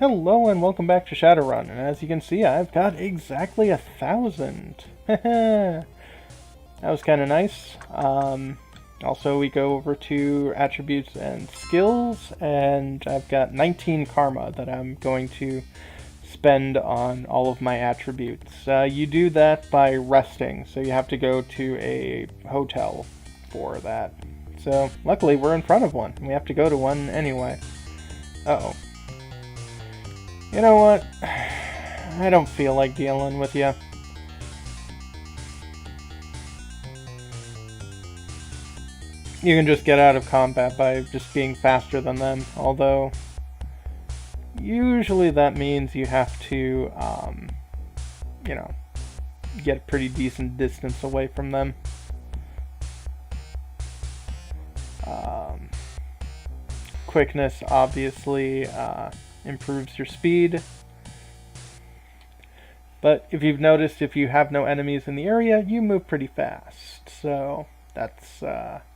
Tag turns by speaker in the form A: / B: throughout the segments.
A: Hello and welcome back to Shadowrun, and as you can see, I've got exactly 1,000. That was kind of nice. Also, we go over to attributes and skills, and I've got 19 karma that I'm going to spend on all of my attributes. You do that by resting, so you have to go to a hotel for that. So, luckily, we're in front of one. We have to go to one anyway. Uh-oh. You know what? I don't feel like dealing with you. You can just get out of combat by just being faster than them, although usually that means you have to, get a pretty decent distance away from them. Quickness obviously improves your speed. But if you've noticed, if you have no enemies in the area, you move pretty fast. So that's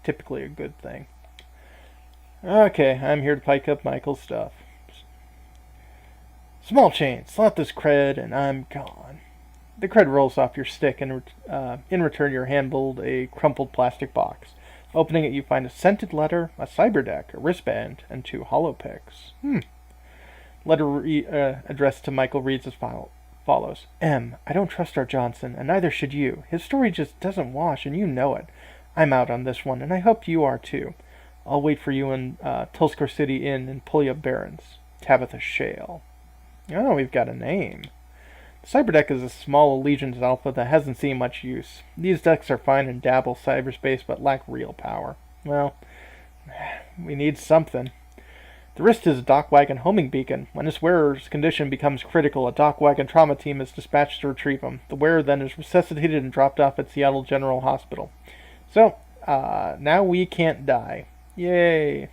A: typically a good thing. Okay, I'm here to pike up Michael's stuff. Small change, slot this cred, and I'm gone. The cred rolls off your stick, and in return you're handled a crumpled plastic box. Opening it, you find a scented letter, a cyber deck, a wristband, and 2 hollow picks. Letter addressed to Michael reads as follows. M, I don't trust our Johnson, and neither should you. His story just doesn't wash, and you know it. I'm out on this one, and I hope you are too. I'll wait for you in Tulskor City Inn in Pulya Barrens. Tabitha Shale. Oh, we've got a name. The Cyberdeck is a small Allegiance alpha that hasn't seen much use. These decks are fine in dabble cyberspace, but lack real power. Well, we need something. The wrist is a dockwagon homing beacon. When its wearer's condition becomes critical, a dockwagon trauma team is dispatched to retrieve him. The wearer then is resuscitated and dropped off at Seattle General Hospital. So, now we can't die. Yay!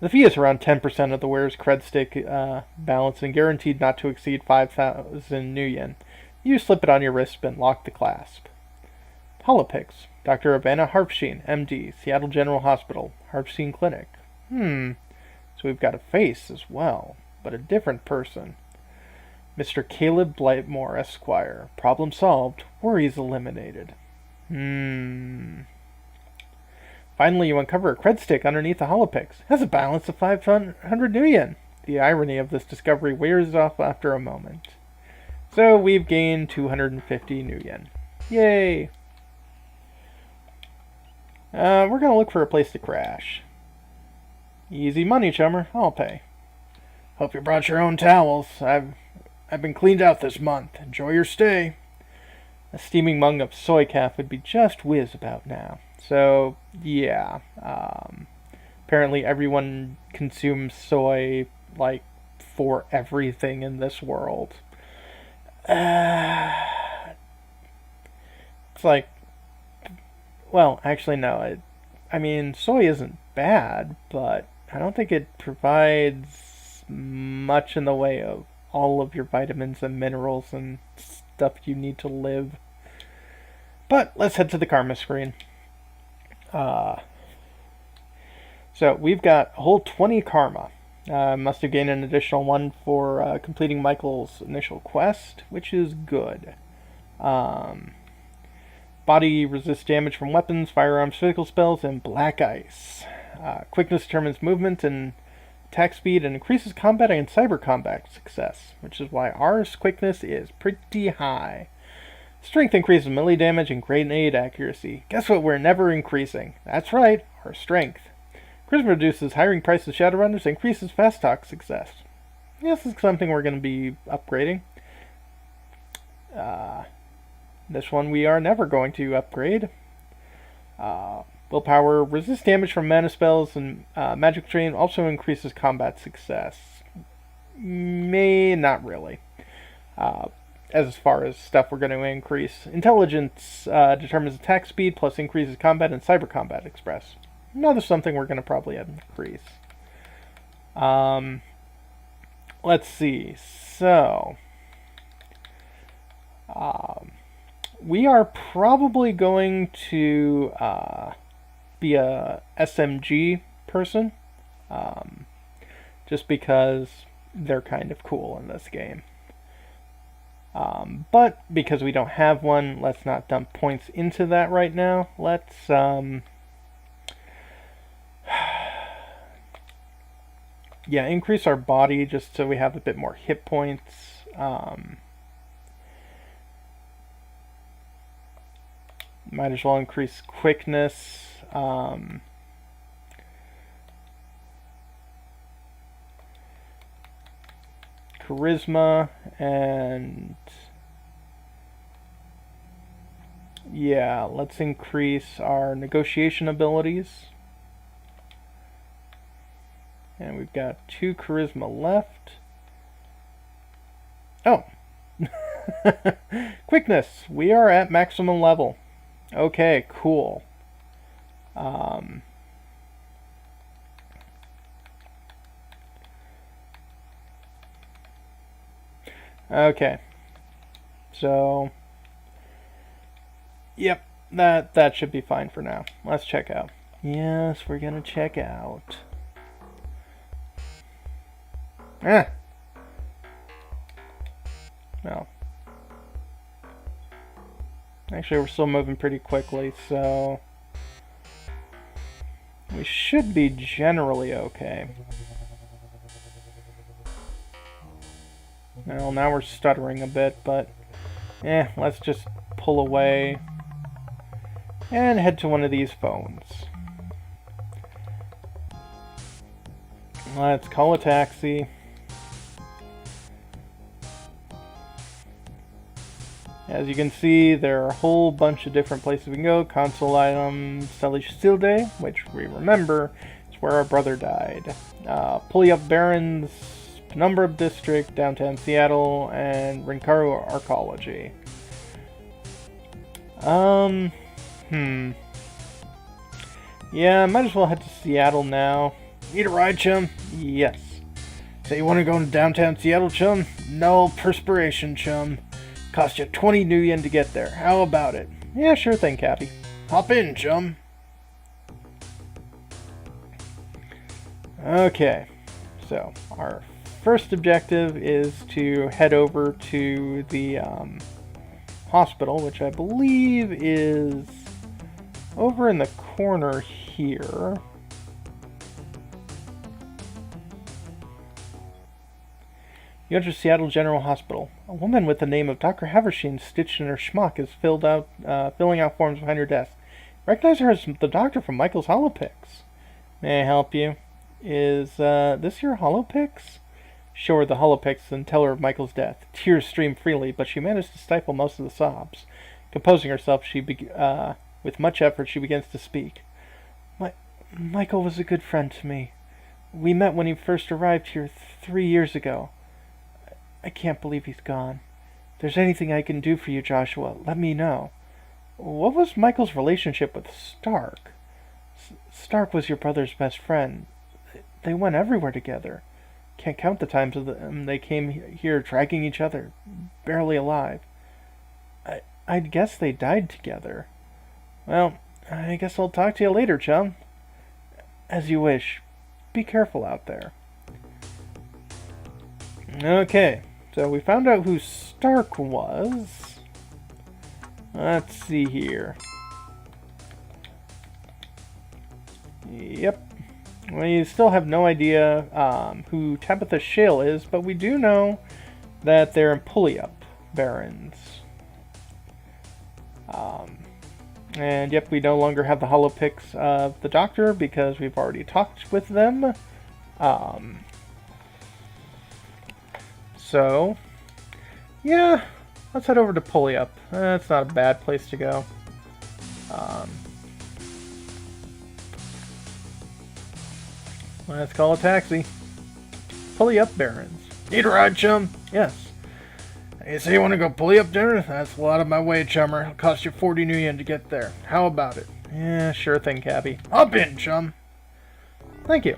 A: The fee is around 10% of the wearer's cred stake balance and guaranteed not to exceed 5,000 new yen. You slip it on your wrist and lock the clasp. Holopics. Dr. Ivana Harpsheen, MD, Seattle General Hospital, Harpsheen Clinic. So we've got a face as well, but a different person. Mr. Caleb Blightmore, Esquire. Problem solved. Worries eliminated. Finally, you uncover a cred stick underneath the holopix. It has a balance of 500 new yen. The irony of this discovery wears off after a moment. So we've gained 250 new yen. Yay! We're going to look for a place to crash. Easy money, chummer. I'll pay. Hope you brought your own towels. I've been cleaned out this month. Enjoy your stay. A steaming mug of soy calf would be just whiz about now. So, yeah. Apparently everyone consumes soy, like, for everything in this world. It's like, well, actually, no. I mean, soy isn't bad, but I don't think it provides much in the way of all of your vitamins and minerals and stuff you need to live. But let's head to the karma screen. So we've got a whole 20 karma. Must have gained an additional 1 for completing Michael's initial quest, which is good. Body resists damage from weapons, firearms, physical spells, and black ice. Quickness determines movement and attack speed and increases combat and cyber combat success, which is why ours quickness is pretty high. Strength increases melee damage and grenade accuracy. Guess what we're never increasing? That's right, our strength. Charisma reduces hiring prices of Shadowrunners and increases fast talk success. This is something we're going to be upgrading. This one we are never going to upgrade. Willpower resists damage from mana spells and magic train also increases combat success. Not really. As far as stuff we're going to increase. Intelligence determines attack speed plus increases combat and cyber combat express. Another something we're going to probably increase. Let's see. So, we are probably going to be a SMG person. Just because they're kind of cool in this game. But because we don't have one, let's not dump points into that right now. Let's yeah, increase our body just so we have a bit more hit points. Might as well increase quickness. Charisma, and yeah, let's increase our negotiation abilities. And we've got 2 charisma left. Oh! Quickness! We are at maximum level. Okay, cool. Okay. So, yep, that should be fine for now. Let's check out. Yes, we're gonna check out. Ah! No. Actually, we're still moving pretty quickly, so we should be generally okay. Well, now we're stuttering a bit, but let's just pull away and head to one of these phones. Let's call a taxi. As you can see, there are a whole bunch of different places we can go. Console item, Selisilde, which we remember is where our brother died. Puliyup Barrens, Penumbra District, downtown Seattle, and Rinkaru Archaeology. Yeah, might as well head to Seattle now. Need a ride, chum? Yes. Say you want to go to downtown Seattle, chum? No perspiration, chum. Cost you 20 new yen to get there. How about it? Yeah, sure thing, Cappy. Hop in, chum. Okay, so our first objective is to head over to the hospital, which I believe is over in the corner here. You enter Seattle General Hospital. A woman with the name of Dr. Haversheen stitched in her schmuck is filling out forms behind her desk. Recognize her as the doctor from Michael's Holopix. May I help you? Is this your Holopix? Show her the Holopix and tell her of Michael's death. Tears stream freely, but she managed to stifle most of the sobs. Composing herself, with much effort, she begins to speak. Michael was a good friend to me. We met when he first arrived here 3 years ago. I can't believe he's gone. If there's anything I can do for you, Joshua, let me know. What was Michael's relationship with Stark? Stark was your brother's best friend. They went everywhere together. Can't count the times they came here dragging each other, barely alive. I'd guess they died together. Well, I guess I'll talk to you later, chum. As you wish. Be careful out there. Okay, so we found out who Stark was. Let's see here. Yep. We still have no idea who Tabitha Shale is, but we do know that they're in Puliyup Barrens. And yep, we no longer have the Holopix of the Doctor because we've already talked with them. So, yeah, let's head over to Puliyup. That's not a bad place to go. Let's call a taxi. Puliyup Barrens. Need a ride, chum? Yes. You say you want to go Puliyup dinner? That's a lot of my way, chummer. It'll cost you 40 new yen to get there. How about it? Yeah, sure thing, Cabby. Hop in, chum. Thank you.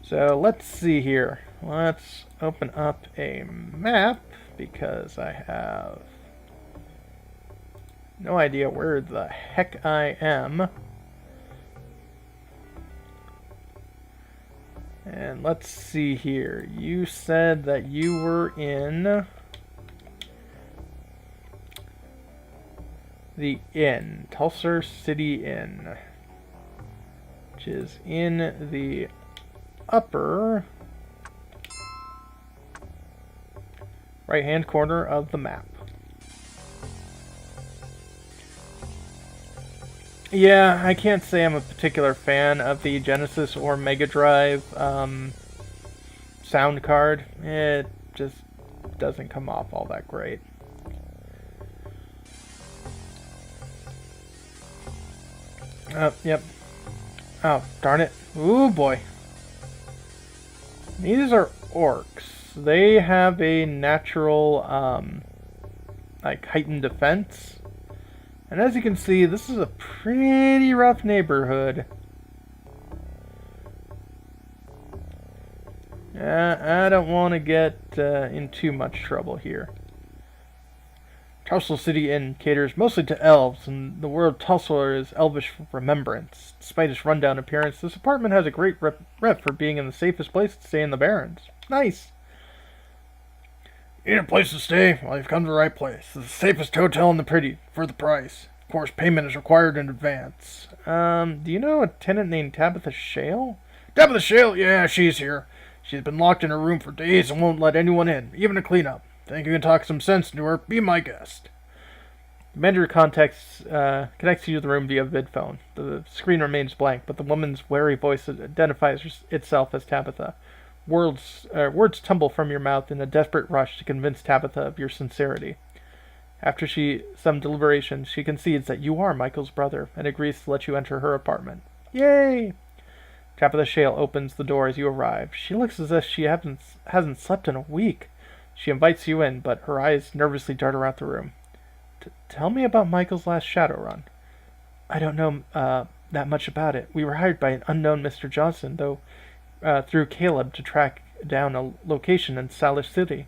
A: So let's see here. Let's open up a map because I have no idea where the heck I am. And let's see here. You said that you were in the inn, Tulsa City Inn, which is in the upper right-hand corner of the map. Yeah, I can't say I'm a particular fan of the Genesis or Mega Drive sound card. It just doesn't come off all that great. Yep. Oh, darn it. Ooh, boy. These are orcs. They have a natural, like, heightened defense. And as you can see, this is a pretty rough neighborhood. I don't want to get in too much trouble here. Tulsa City Inn caters mostly to elves, and the word Tulsa is elvish for remembrance. Despite its rundown appearance, this apartment has a great rep for being in the safest place to stay in the Barrens. Nice! Need a place to stay? Well, you've come to the right place. It's the safest hotel in the pretty, for the price. Of course, payment is required in advance. Do you know a tenant named Tabitha Shale? Tabitha Shale? Yeah, she's here. She's been locked in her room for days and won't let anyone in, even a cleanup. Think you can talk some sense into her? Be my guest. The manager connects you to the room via vidphone. The screen remains blank, but the woman's wary voice identifies itself as Tabitha. Words tumble from your mouth in a desperate rush to convince Tabitha of your sincerity. After some deliberation, she concedes that you are Michael's brother and agrees to let you enter her apartment. Yay! Tabitha Shale opens the door as you arrive. She looks as if she hasn't slept in a week. She invites you in, but her eyes nervously dart around the room. Tell me about Michael's last Shadowrun. I don't know that much about it. We were hired by an unknown Mr. Johnson, though through Caleb to track down a location in Salish City.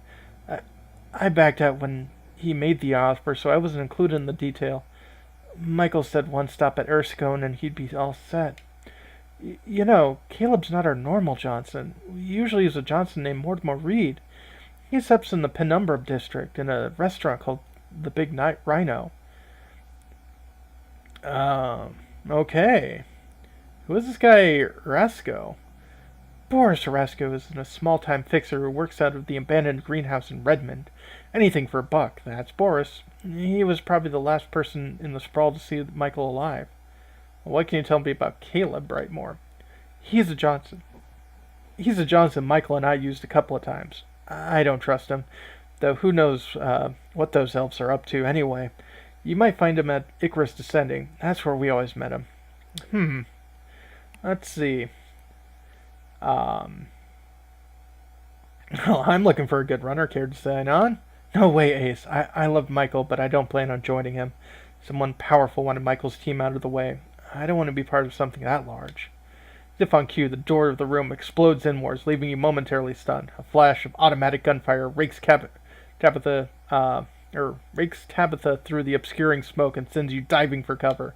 A: I backed out when he made the offer, so I wasn't included in the detail. Michael said one stop at Erskine and he'd be all set. You know, Caleb's not our normal Johnson. We usually use a Johnson named Mortimer Reed. He steps in the Penumbra district in a restaurant called the Big Night Rhino. Okay. Who is this guy, Rasco? Boris Rasco is a small-time fixer who works out of the abandoned greenhouse in Redmond. Anything for a buck, that's Boris. He was probably the last person in the sprawl to see Michael alive. Well, what can you tell me about Caleb Brightmore? He's a Johnson Michael and I used a couple of times. I don't trust him, though who knows what those elves are up to anyway. You might find him at Icarus Descending. That's where we always met him. Let's see. Well, I'm looking for a good runner. Care to sign on? No way, Ace. I love Michael, but I don't plan on joining him. Someone powerful wanted Michael's team out of the way. I don't want to be part of something that large. As if on cue, the door of the room explodes inwards, leaving you momentarily stunned. A flash of automatic gunfire rakes Tabitha through the obscuring smoke and sends you diving for cover.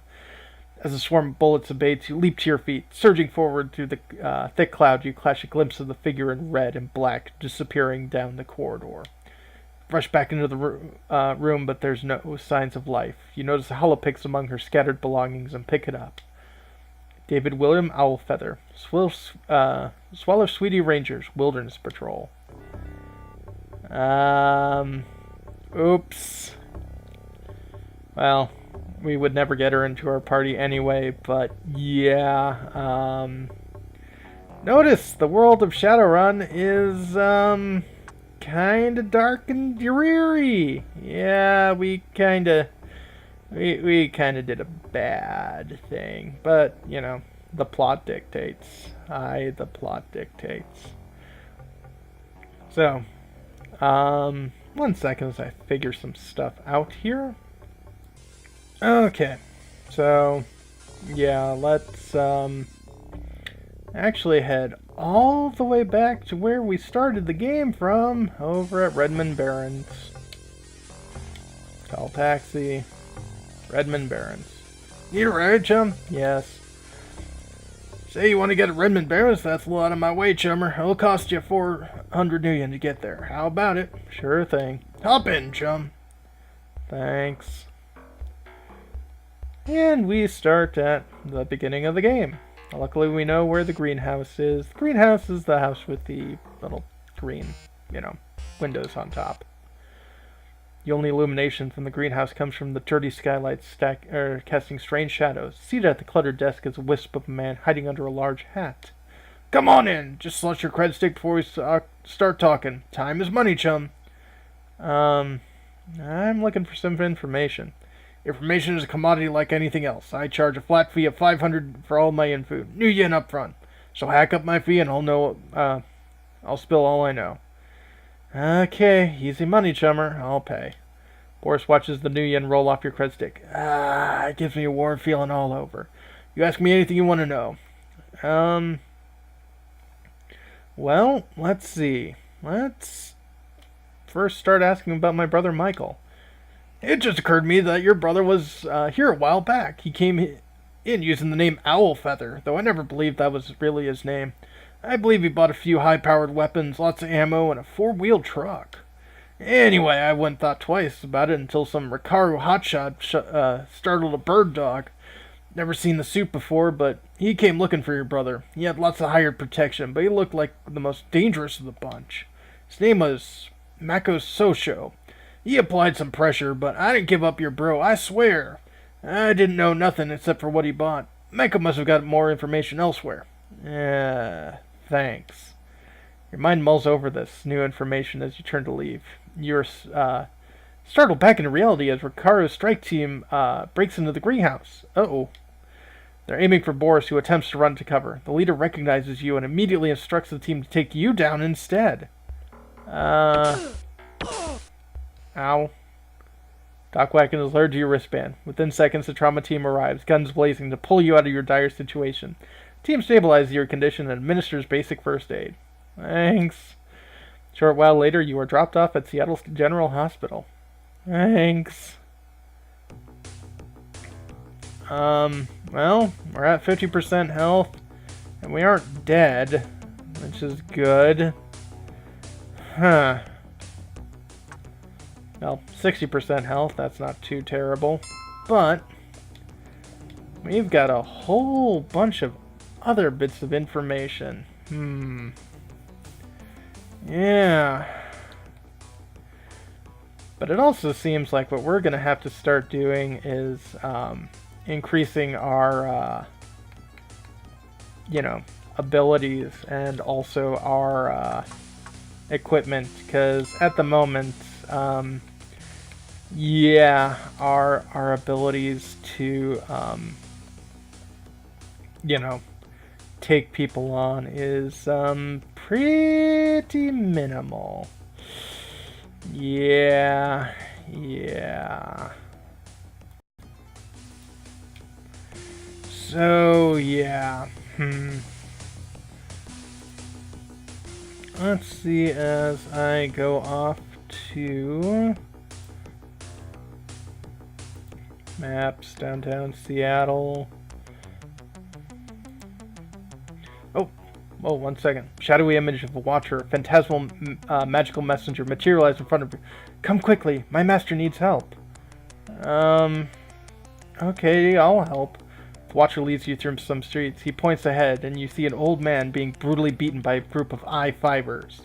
A: As the swarm of bullets abates, you leap to your feet. Surging forward through the thick cloud, you catch a glimpse of the figure in red and black disappearing down the corridor. Rush back into the room, but there's no signs of life. You notice a holopix among her scattered belongings and pick it up. David William Owlfeather, Swallow Sweetie Rangers, Wilderness Patrol. Oops. Well, we would never get her into our party anyway, but yeah. Notice the world of Shadowrun is, kinda dark and dreary. Yeah, we kinda did a bad thing, but you know, the plot dictates. The plot dictates. So, 1 second as I figure some stuff out here. Okay, so yeah, let's actually head all the way back to where we started the game from, over at Redmond Barrens. Call taxi. Redmond Barrens. Need a ride, chum? Yes. Say you want to get to Redmond Barrows? That's a lot of my way, chummer. It'll cost you 400 New Yen to get there. How about it? Sure thing. Hop in, chum. Thanks. And we start at the beginning of the game. Luckily, we know where the greenhouse is. The greenhouse is the house with the little green, windows on top. The only illumination from the greenhouse comes from the dirty skylights casting strange shadows. Seated at the cluttered desk is a wisp of a man hiding under a large hat. Come on in. Just slush your cred stick before we start talking. Time is money, chum. I'm looking for some information. Information is a commodity like anything else. I charge a flat fee of 500 for all my info. New yen up front. So hack up my fee and I'll spill all I know. Okay, easy money, chummer. I'll pay. Boris watches the new yen roll off your cred stick. It gives me a warm feeling all over. You ask me anything you want to know. Well, let's see. Let's first start asking about my brother Michael. It just occurred to me that your brother was here a while back. He came in using the name Owlfeather, though I never believed that was really his name. I believe he bought a few high-powered weapons, lots of ammo, and a four-wheel truck. Anyway, I wouldn't thought twice about it until some Recaro hotshot startled a bird dog. Never seen the suit before, but he came looking for your brother. He had lots of hired protection, but he looked like the most dangerous of the bunch. His name was Mako Sosho. He applied some pressure, but I didn't give up your bro, I swear. I didn't know nothing except for what he bought. Mako must have got more information elsewhere. Thanks. Your mind mulls over this new information as you turn to leave. You're startled back into reality as Ricaro's strike team breaks into the greenhouse. Uh-oh. They're aiming for Boris, who attempts to run to cover. The leader recognizes you and immediately instructs the team to take you down instead. Ow. Doc Wacken is alerted to your wristband. Within seconds, the trauma team arrives, guns blazing, to pull you out of your dire situation. The team stabilizes your condition and administers basic first aid. Thanks. A short while later, you are dropped off at Seattle General Hospital. Thanks. Well, we're at 50% health, and we aren't dead, which is good. Huh. Well, 60% health, that's not too terrible. But we've got a whole bunch of other bits of information. Yeah. But it also seems like what we're going to have to start doing is increasing our, abilities and also our equipment. Because at the moment, our abilities to, take people on is pretty minimal. Yeah. So, yeah. Let's see as I go off to maps, downtown Seattle. Oh, 1 second. Shadowy image of a watcher, a phantasmal magical messenger materialized in front of you. Come quickly, my master needs help. Okay, I'll help. The watcher leads you through some streets. He points ahead, and you see an old man being brutally beaten by a group of I-5ers.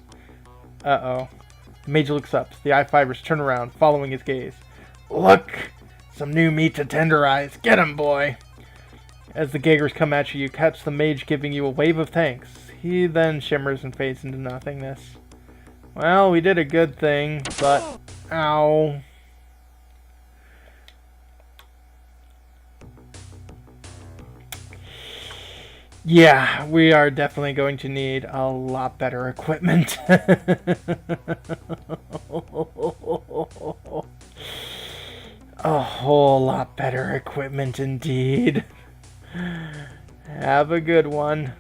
A: Uh-oh. The mage looks up. The I-5ers turn around, following his gaze. Look! Some new meat to tenderize. Get him, boy! As the Gaggers come at you, you catch the mage giving you a wave of thanks. He then shimmers and fades into nothingness. Well, we did a good thing, but... Ow. Yeah, we are definitely going to need a lot better equipment. A whole lot better equipment indeed. Have a good one.